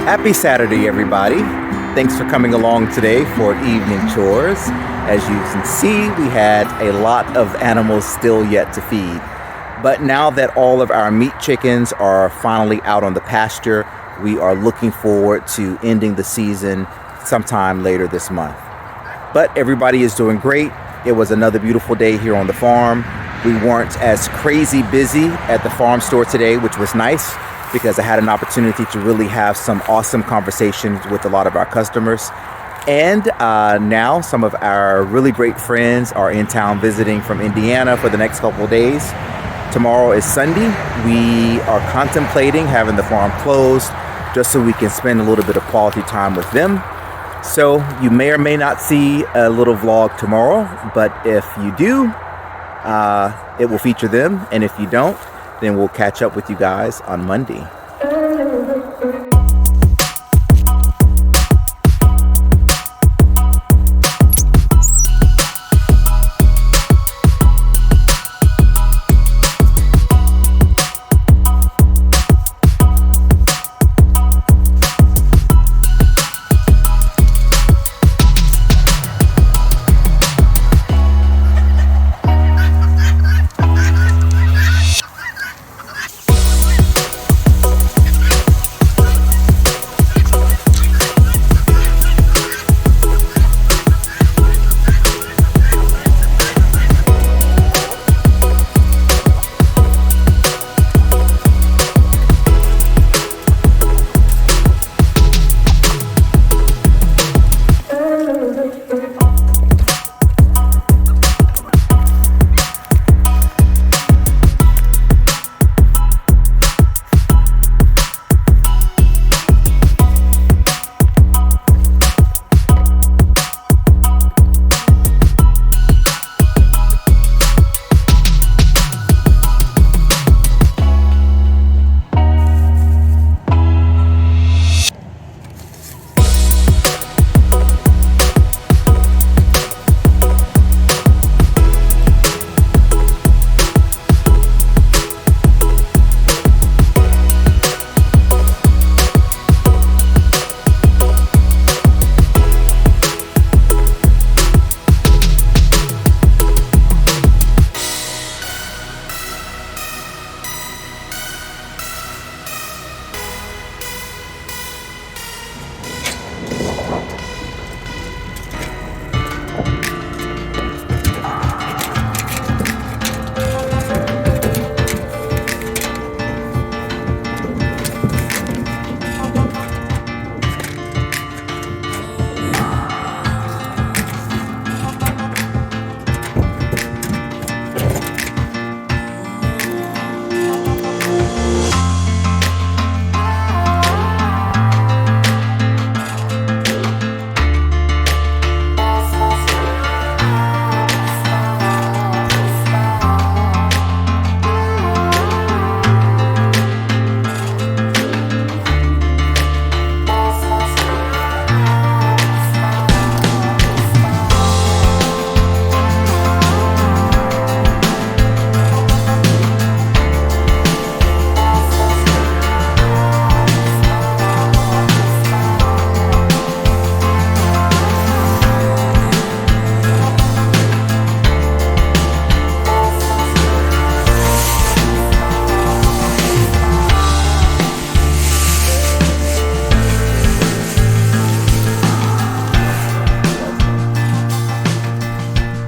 Happy Saturday, everybody. Thanks for coming along today for evening chores. As you can see, we had a lot of animals still yet to feed. But now that all of our meat chickens are finally out on the pasture, we are looking forward to ending the season sometime later this month. But everybody is doing great. It was another beautiful day here on the farm. We weren't as crazy busy at the farm store today, which was nice, because I had an opportunity to really have some awesome conversations with a lot of our customers. And now some of our really great friends are in town visiting from Indiana for the next couple of days. Tomorrow is Sunday. We are contemplating having the farm closed just so we can spend a little bit of quality time with them. So you may or may not see a little vlog tomorrow, but if you do, it will feature them. And if you don't, then we'll catch up with you guys on Monday.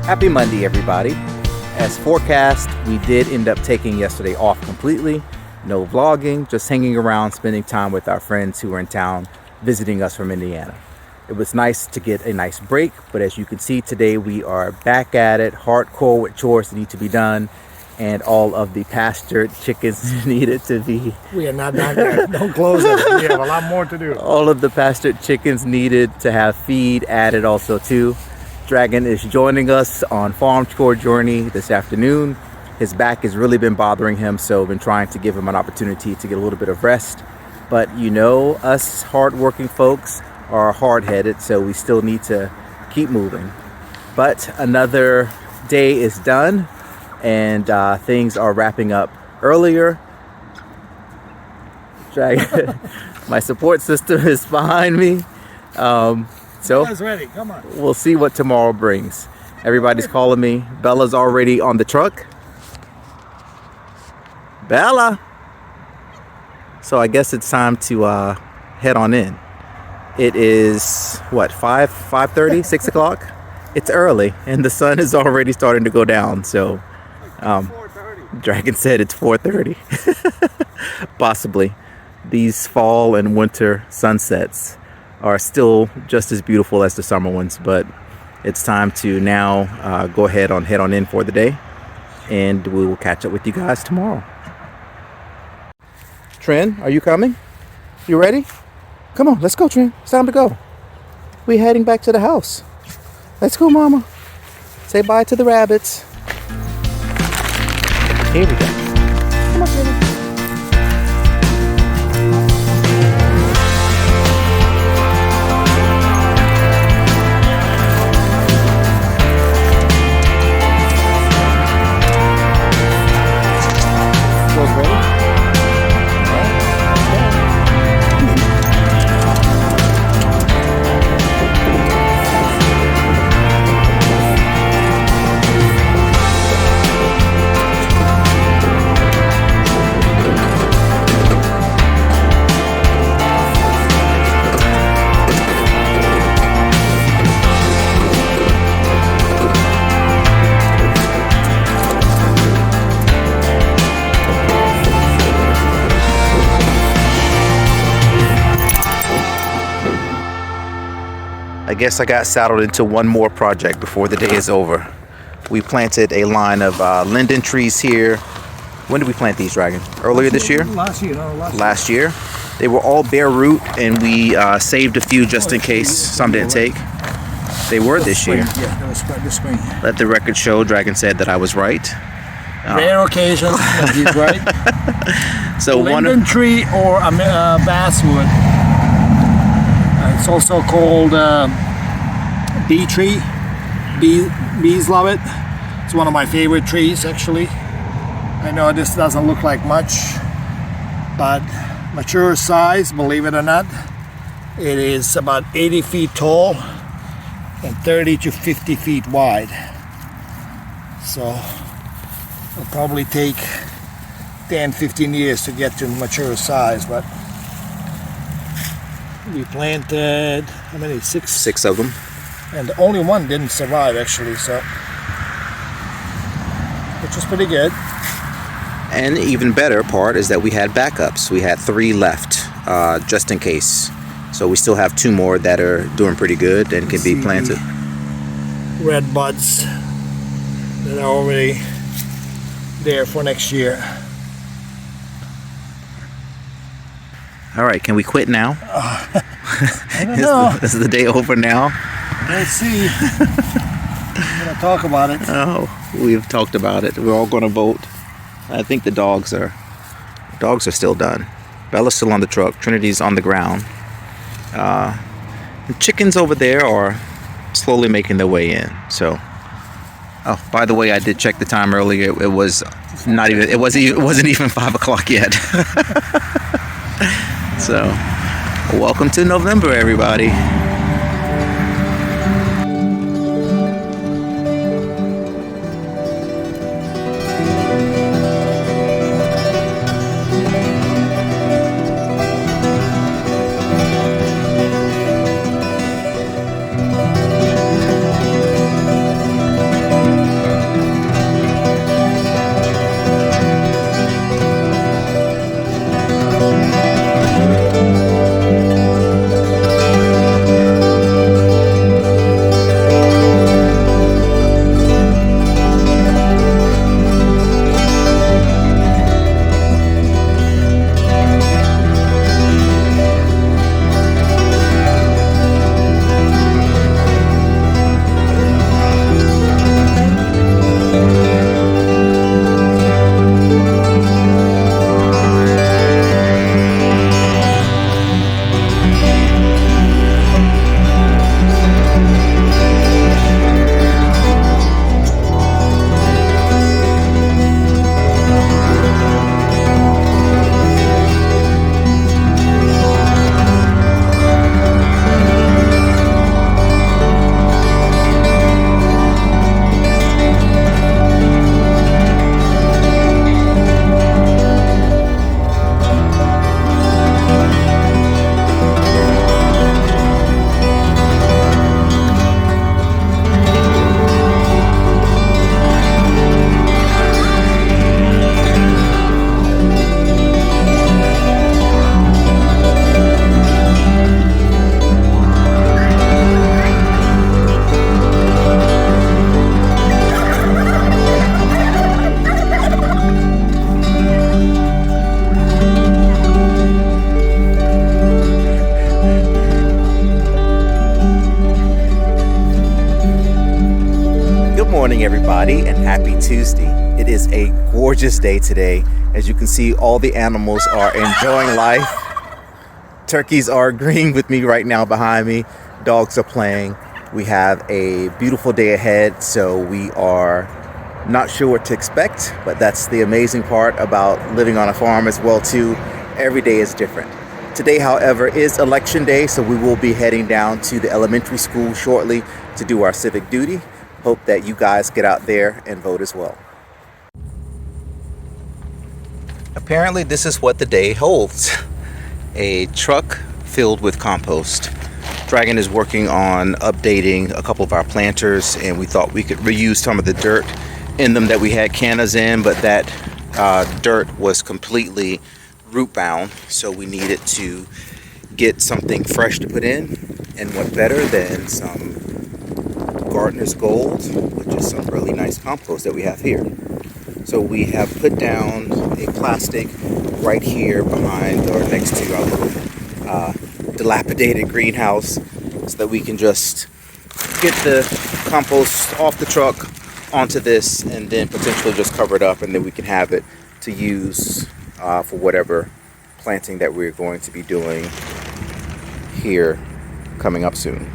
Happy Monday, everybody. As forecast, we did end up taking yesterday off completely. No vlogging, just hanging around, spending time with our friends who were in town visiting us from Indiana. It was nice to get a nice break, but as you can see today, we are back at it, hardcore with chores that need to be done, and all of the pastured chickens needed to be... We are not done yet. Don't close it. We have a lot more to do. All of the pastured chickens needed to have feed added also too. Dragon is joining us on farm chore journey this afternoon. His back has really been bothering him, so I've been trying to give him an opportunity to get a little bit of rest. But you know, us hardworking folks are hard-headed, so we still need to keep moving. But another day is done, and things are wrapping up earlier. Dragon, My support system is behind me. So Bella's ready. Come on. we'll see what tomorrow brings. Everybody's calling me. Bella's already on the truck. Bella. So I guess it's time to head on in. It is what, 5:30, 6 o'clock? It's early and the sun is already starting to go down. So 4:30. Dragon said it's 4:30. Possibly. These fall and winter sunsets are still just as beautiful as the summer ones, but it's time to now go ahead on head on in for the day, and we will catch up with you guys tomorrow. Trin, are you coming? You ready? Come on, let's go, Trin. It's time to go. We're heading back to the house. Let's go, Mama. Say bye to the rabbits. Here we go. Come on, Trin. I guess I got saddled into one more project before the day is over. We planted a line of linden trees here. When did we plant these, Dragon? Earlier this year? Last year. Last year. They were all bare root, and we saved a few just in case some didn't take. They were this year. Yeah, that was this spring. Let the record show, Dragon said that I was right. Rare occasions when he's right. So Linden tree or a basswood. It's also called bee tree. Bees love it. It's one of my favorite trees, actually. I know this doesn't look like much, but mature size, believe it or not, it is about 80 feet tall and 30 to 50 feet wide. So it'll probably take 10-15 years to get to mature size, but we planted how many? Six of them. And only one didn't survive, actually, so which was pretty good. And the even better part is that we had backups. We had 3 left, just in case. So we still have 2 more that are doing pretty good and can be planted. Red buds that are already there for next year. All right, can we quit now? I don't know. Is the day over now? Let's see. I'm gonna talk about it. Oh, we've talked about it. We're all gonna vote. I think the dogs are still done. Bella's still on the truck. Trinity's on the ground. The chickens over there are slowly making their way in. So, oh, by the way, I did check the time earlier. It was not even. It wasn't even 5 o'clock yet. So, welcome to November, everybody. everybody, and happy Tuesday. It is a gorgeous day today. As you can see, all the animals are enjoying life. Turkeys are agreeing with me right now behind me. Dogs are playing. We have a beautiful day ahead, so we are not sure what to expect, but that's the amazing part about living on a farm as well too. Every day is different. Today, however, is election day, so we will be heading down to the elementary school shortly to do our civic duty. Hope that you guys get out there and vote as well. Apparently, this is what the day holds. A truck filled with compost. Dragon is working on updating a couple of our planters, and we thought we could reuse some of the dirt in them that we had cannas in, but that dirt was completely root bound, so we needed to get something fresh to put in. And what better than some Gardener's Gold, which is some really nice compost that we have here. So we have put down a plastic right here behind or next to our little dilapidated greenhouse, so that we can just get the compost off the truck onto this and then potentially just cover it up, and then we can have it to use for whatever planting that we're going to be doing here coming up soon.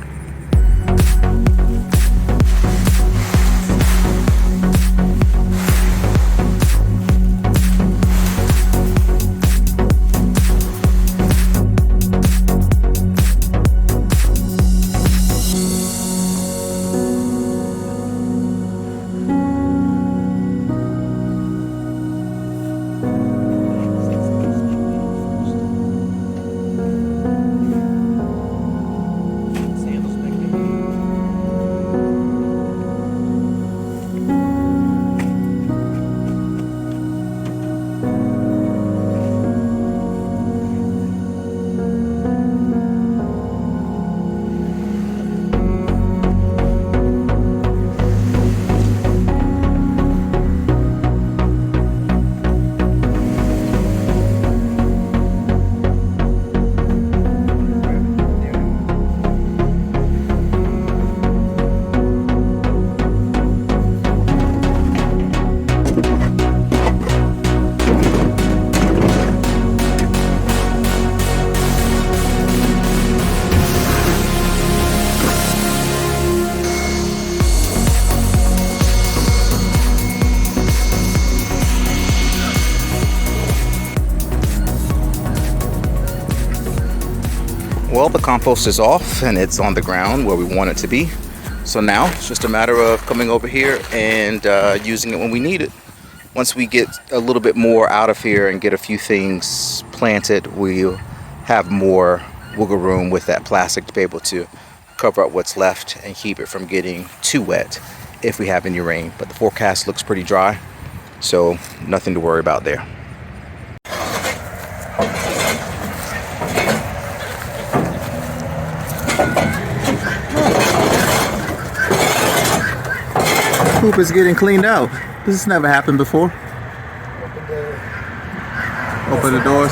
Well, the compost is off and it's on the ground where we want it to be. So now it's just a matter of coming over here and using it when we need it. Once we get a little bit more out of here and get a few things planted, we'll have more wiggle room with that plastic to be able to cover up what's left and keep it from getting too wet if we have any rain. But the forecast looks pretty dry, so nothing to worry about there. Coop is getting cleaned out. This has never happened before. Open the doors.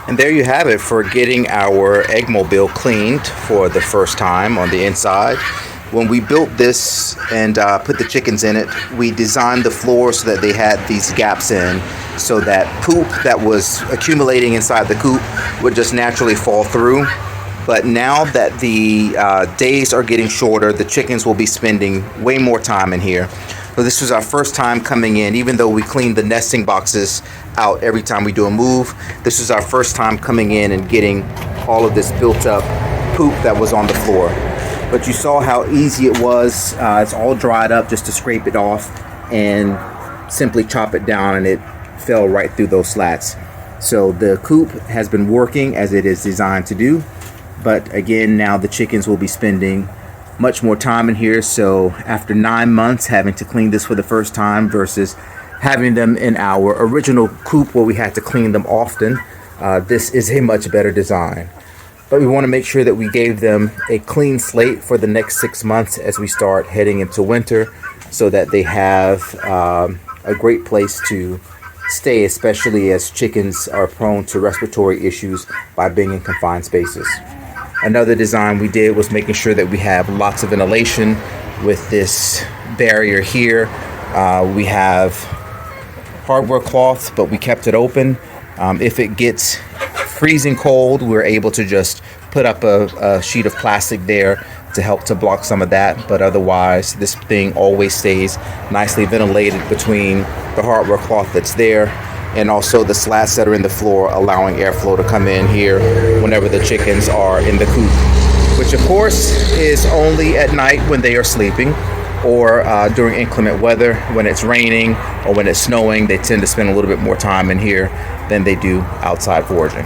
And there you have it for getting our Eggmobile cleaned for the first time on the inside. When we built this and put the chickens in it, we designed the floor so that they had these gaps in, so that poop that was accumulating inside the coop would just naturally fall through. But now that the days are getting shorter, the chickens will be spending way more time in here. So this was our first time coming in, even though we cleaned the nesting boxes out every time we do a move. This was our first time coming in and getting all of this built up poop that was on the floor. But you saw how easy it was. It's all dried up, just to scrape it off and simply chop it down, and it fell right through those slats. So the coop has been working as it is designed to do. But again, now the chickens will be spending much more time in here. So after 9 months having to clean this for the first time versus having them in our original coop where we had to clean them often, this is a much better design. But we want to make sure that we gave them a clean slate for the next 6 months as we start heading into winter, so that they have a great place to stay, especially as chickens are prone to respiratory issues by being in confined spaces. Another design we did was making sure that we have lots of ventilation with this barrier here. We have hardware cloth, but we kept it open. If it gets freezing cold, we're able to just put up a sheet of plastic there to help to block some of that. But otherwise, this thing always stays nicely ventilated between the hardware cloth that's there and also the slats that are in the floor, allowing airflow to come in here whenever the chickens are in the coop, which of course is only at night when they are sleeping, or during inclement weather when it's raining or when it's snowing. They tend to spend a little bit more time in here than they do outside foraging.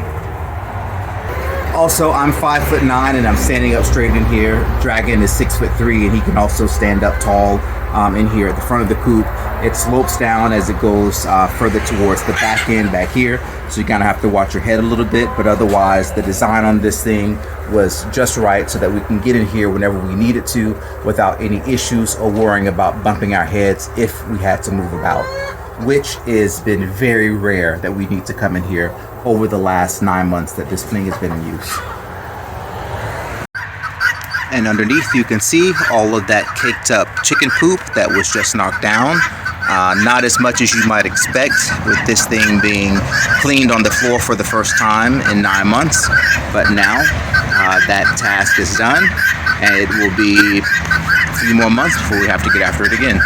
Also, I'm 5'9" and I'm standing up straight in here. Dragon is 6'3" and he can also stand up tall in here at the front of the coop. It slopes down as it goes further towards the back end back here, so you kind of have to watch your head a little bit. But otherwise, the design on this thing was just right so that we can get in here whenever we needed to without any issues or worrying about bumping our heads if we had to move about, which has been very rare that we need to come in here over the last 9 months that this thing has been in use. And underneath you can see all of that caked up chicken poop that was just knocked down. Not as much as you might expect with this thing being cleaned on the floor for the first time in 9 months. But now that task is done, and it will be a few more months before we have to get after it again.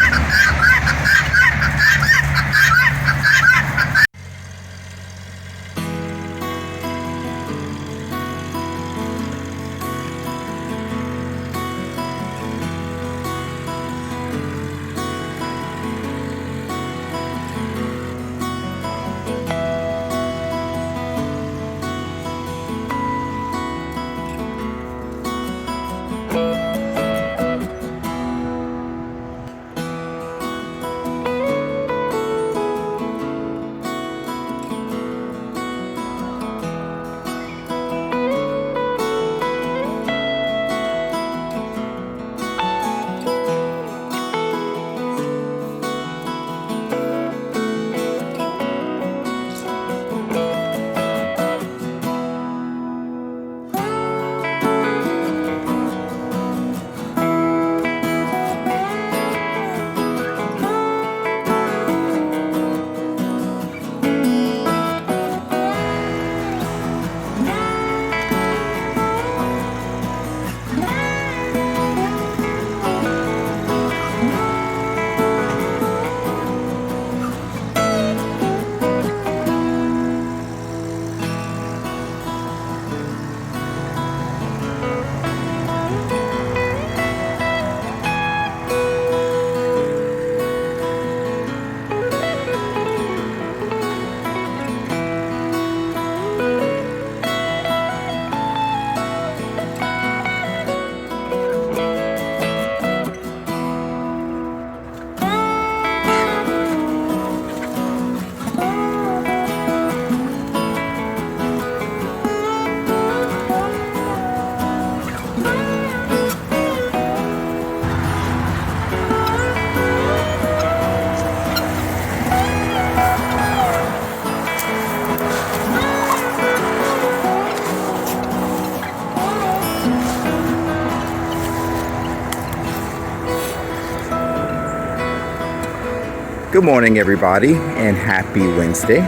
Good morning, everybody, and happy Wednesday.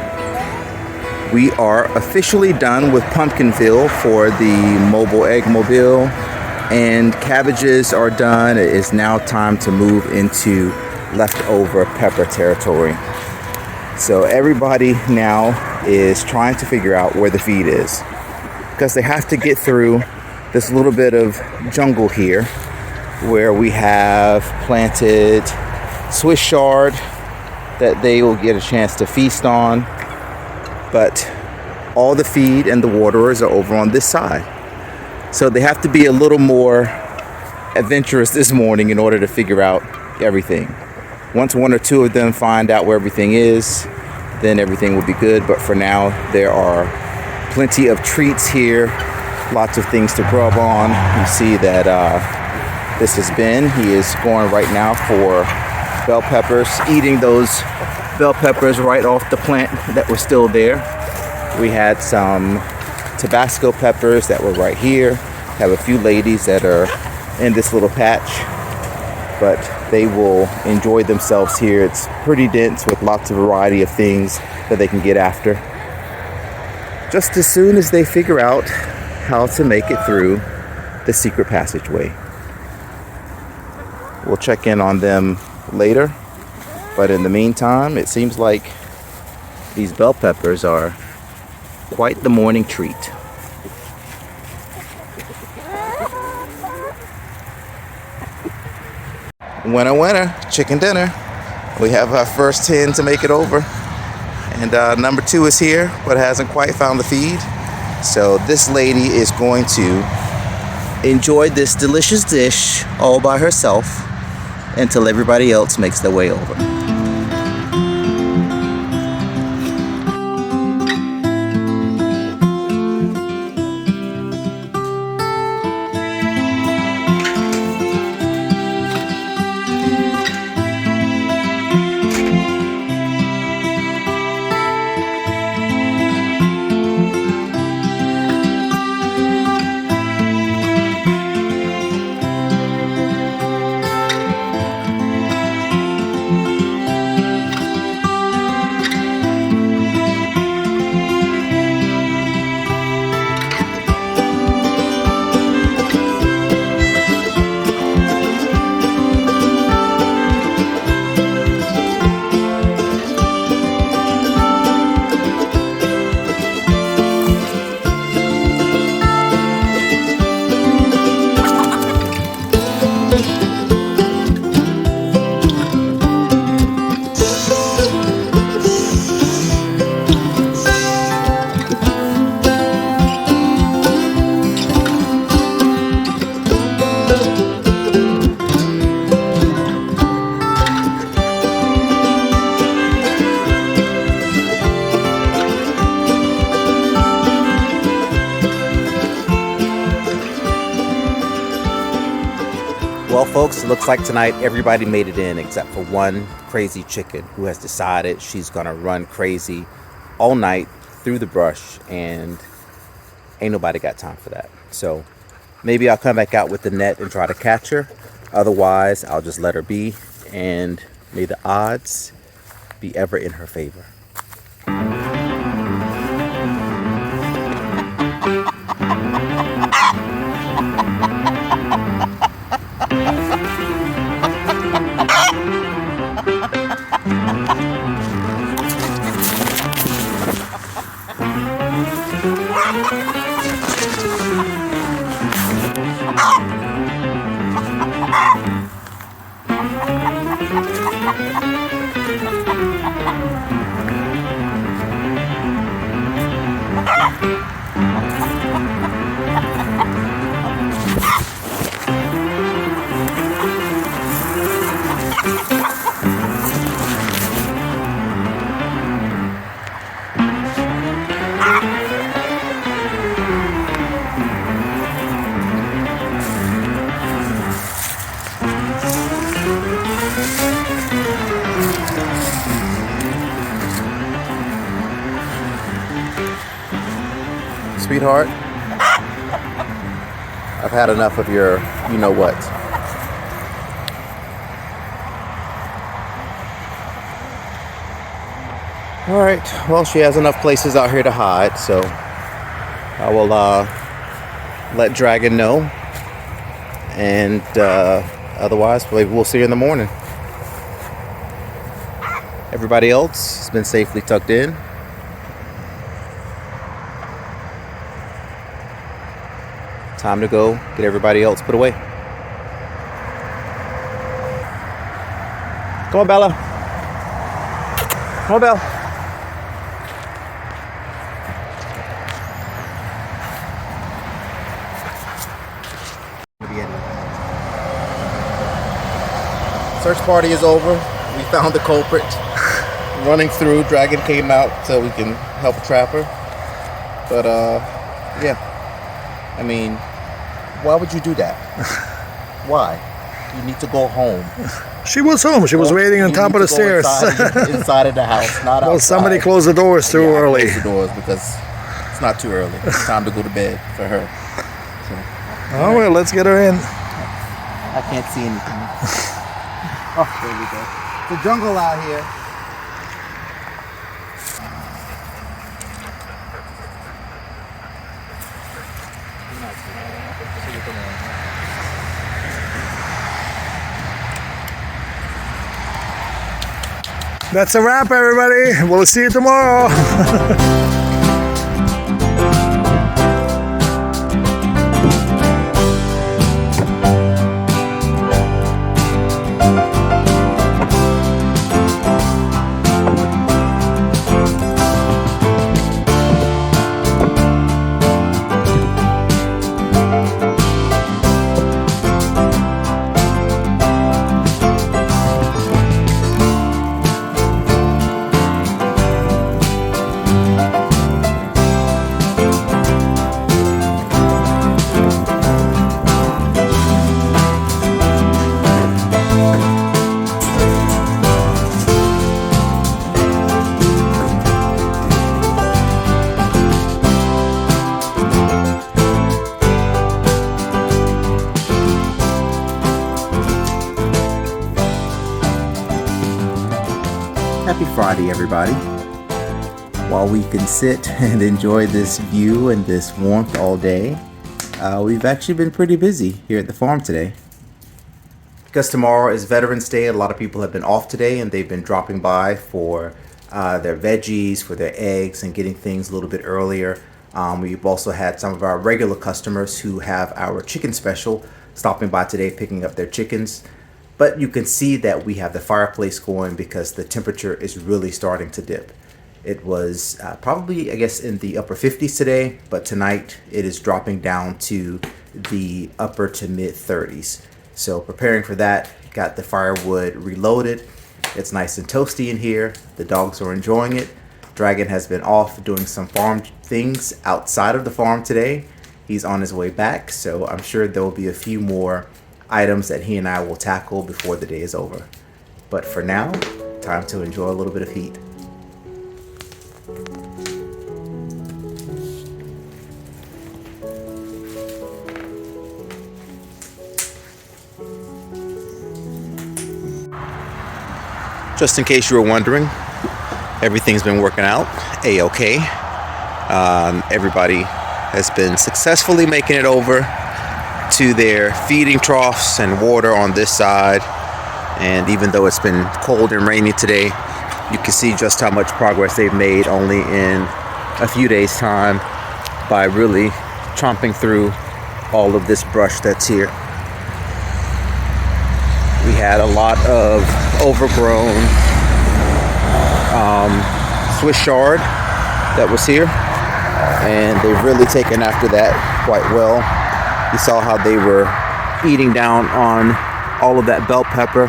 We are officially done with Pumpkinville for the mobile egg mobile, and cabbages are done. It is now time to move into leftover pepper territory. So everybody now is trying to figure out where the feed is, because they have to get through this little bit of jungle here where we have planted Swiss chard that they will get a chance to feast on, but all the feed and the waterers are over on this side. So they have to be a little more adventurous this morning in order to figure out everything. Once one or two of them find out where everything is, then everything will be good. But for now, there are plenty of treats here, lots of things to grub on. You see that this has been, he is going right now for bell peppers, eating those bell peppers right off the plant that were still there. We had some Tabasco peppers that were right here. Have a few ladies that are in this little patch, but they will enjoy themselves here. It's pretty dense with lots of variety of things that they can get after, just as soon as they figure out how to make it through the secret passageway. We'll check in on them later, but in the meantime, it seems like these bell peppers are quite the morning treat. Winner, winner, chicken dinner. We have our first hen to make it over, and number 2 is here but hasn't quite found the feed. So this lady is going to enjoy this delicious dish all by herself until everybody else makes their way over. Well, folks, it looks like tonight everybody made it in except for one crazy chicken who has decided she's gonna run crazy all night through the brush, and ain't nobody got time for that. So maybe I'll come back out with the net and try to catch her. Otherwise, I'll just let her be, and may the odds be ever in her favor. Sweetheart, I've had enough of your you-know-what. All right, well, she has enough places out here to hide, so I will let Dragon know, and otherwise, maybe we'll see her in the morning. Everybody else has been safely tucked in. Time to go get everybody else put away. Come on, Bella. Come on, Bella. Search party is over. We found the culprit. Running through, Dragon came out so we can help trap her. But yeah. I mean, why would you do that? Why? You need to go home. She was home. She was waiting on top of the stairs. Inside of the house, not outside. Well, somebody closed the doors too early. Close the doors because it's not too early. It's time to go to bed for her. So, oh well, let's get her in. I can't see anything. Oh, there we go. It's a jungle out here. That's a wrap, everybody. We'll see you tomorrow. Happy Friday, everybody. While we can sit and enjoy this view and this warmth all day, we've actually been pretty busy here at the farm today. Because tomorrow is Veterans Day, a lot of people have been off today and they've been dropping by for their veggies, for their eggs, and getting things a little bit earlier. We've also had some of our regular customers who have our chicken special stopping by today picking up their chickens. But you can see that we have the fireplace going because the temperature is really starting to dip. It was probably, I guess, in the upper 50s today, but tonight it is dropping down to the upper to mid 30s. So preparing for that, got the firewood reloaded. It's nice and toasty in here. The dogs are enjoying it. Dragon has been off doing some farm things outside of the farm today. He's on his way back, so I'm sure there will be a few more items that he and I will tackle before the day is over. But for now, time to enjoy a little bit of heat. Just in case you were wondering, everything's been working out a-okay. Everybody has been successfully making it over to their feeding troughs and water on this side. And even though it's been cold and rainy today, you can see just how much progress they've made only in a few days' time by really chomping through all of this brush that's here. We had a lot of overgrown Swiss chard that was here, and they've really taken after that quite well. You saw how they were eating down on all of that bell pepper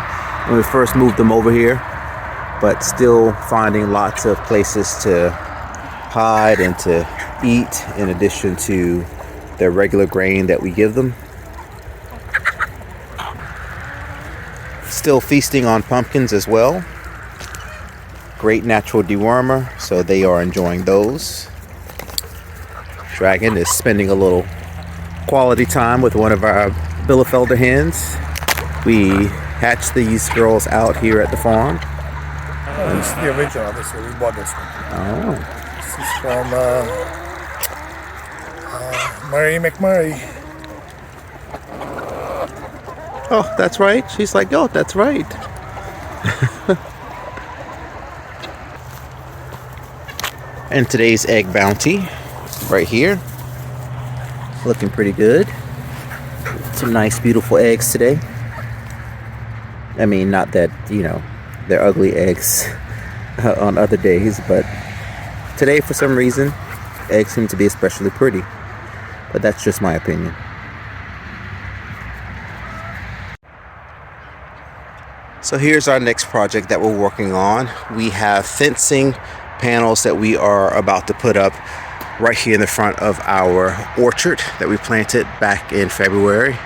when we first moved them over here, but still finding lots of places to hide and to eat in addition to their regular grain that we give them. Still feasting on pumpkins as well. Great natural dewormer, so they are enjoying those. Dragon is spending a little quality time with one of our Bielefelder hens. We hatched these girls out here at the farm. Oh, this is the original. This one. We bought this one. Oh. This is from Murray McMurray. Oh, that's right. She's like, oh, that's right. And today's egg bounty right here, looking pretty good. Some nice beautiful eggs today. I mean, not that, you know, they're ugly eggs on other days, but today for some reason eggs seem to be especially pretty, but that's just my opinion. So here's our next project that we're working on. We have fencing panels that we are about to put up right here in the front of our orchard that we planted back in February.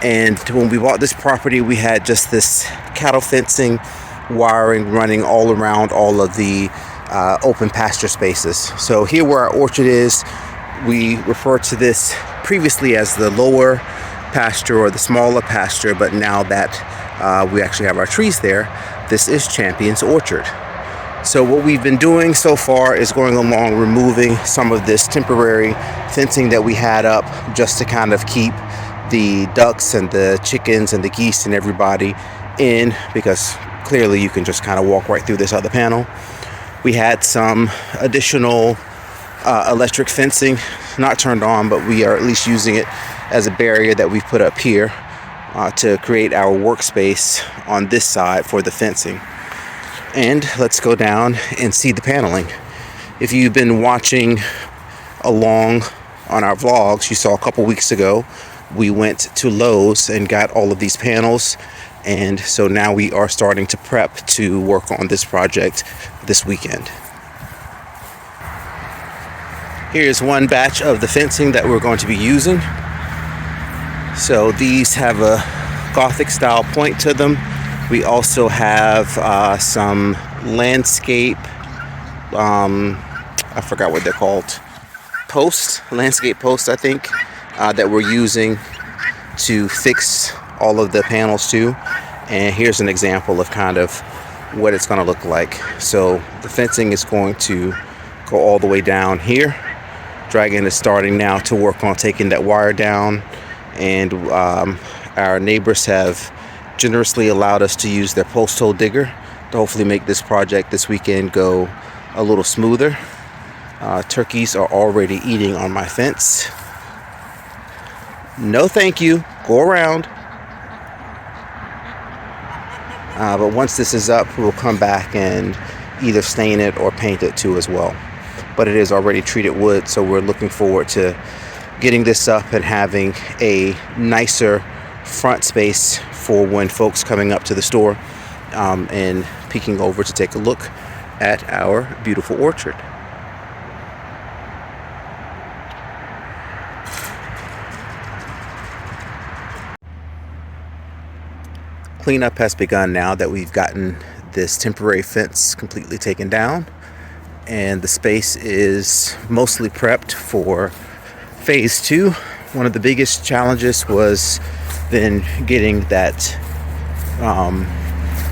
And when we bought this property, we had just this cattle fencing wiring running all around all of the open pasture spaces. So here where our orchard is, we refer to this previously as the lower pasture or the smaller pasture, but now that we actually have our trees there, this is Champion's Orchard. So what we've been doing so far is going along removing some of this temporary fencing that we had up just to kind of keep the ducks and the chickens and the geese and everybody in, because clearly you can just kind of walk right through this other panel. We had some additional electric fencing, not turned on, but we are at least using it as a barrier that we've put up here to create our workspace on this side for the fencing. And let's go down and see the paneling. If you've been watching along on our vlogs, you saw a couple weeks ago we went to Lowe's and got all of these panels, and so now we are starting to prep to work on this project this weekend. Here's one batch of the fencing that we're going to be using. So these have a Gothic style point to them. We also have some landscape, I forgot what they're called, landscape posts, I think, that we're using to fix all of the panels to. And here's an example of kind of what it's going to look like. So the fencing is going to go all the way down here. Dragon is starting now to work on taking that wire down, and our neighbors have generously allowed us to use their post hole digger to hopefully make this project this weekend go a little smoother. Turkeys are already eating on my fence. No thank you, go around. But once this is up, we'll come back and either stain it or paint it too as well. But it is already treated wood, so we're looking forward to getting this up and having a nicer front space for when folks coming up to the store and peeking over to take a look at our beautiful orchard. Cleanup has begun now that we've gotten this temporary fence completely taken down, and the space is mostly prepped for phase 2. One of the biggest challenges was then getting that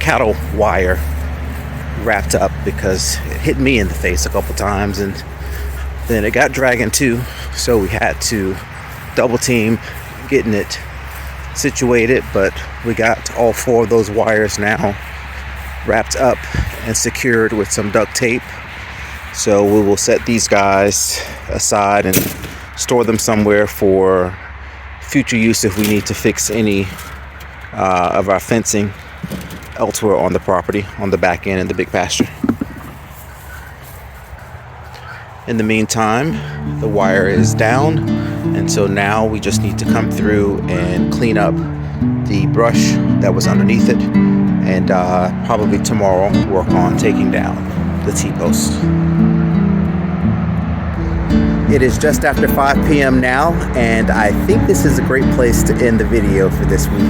cattle wire wrapped up, because it hit me in the face a couple times, and then it got Dragon too, so we had to double team getting it situated. But we got all 4 of those wires now wrapped up and secured with some duct tape. So we will set these guys aside and store them somewhere for future use if we need to fix any of our fencing elsewhere on the property, on the back end in the big pasture. In the meantime, the wire is down, and so now we just need to come through and clean up the brush that was underneath it, and probably tomorrow work on taking down the T-post. It is just after 5 p.m. now, and I think this is a great place to end the video for this week.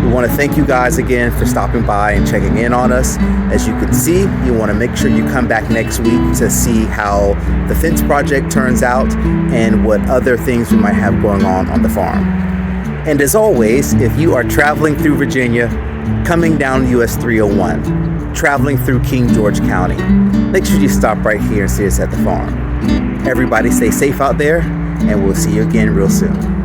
We want to thank you guys again for stopping by and checking in on us. As you can see, you want to make sure you come back next week to see how the fence project turns out and what other things we might have going on the farm. And as always, if you are traveling through Virginia, coming down US 301, traveling through King George County, make sure you stop right here and see us at the farm. Everybody stay safe out there, and we'll see you again real soon.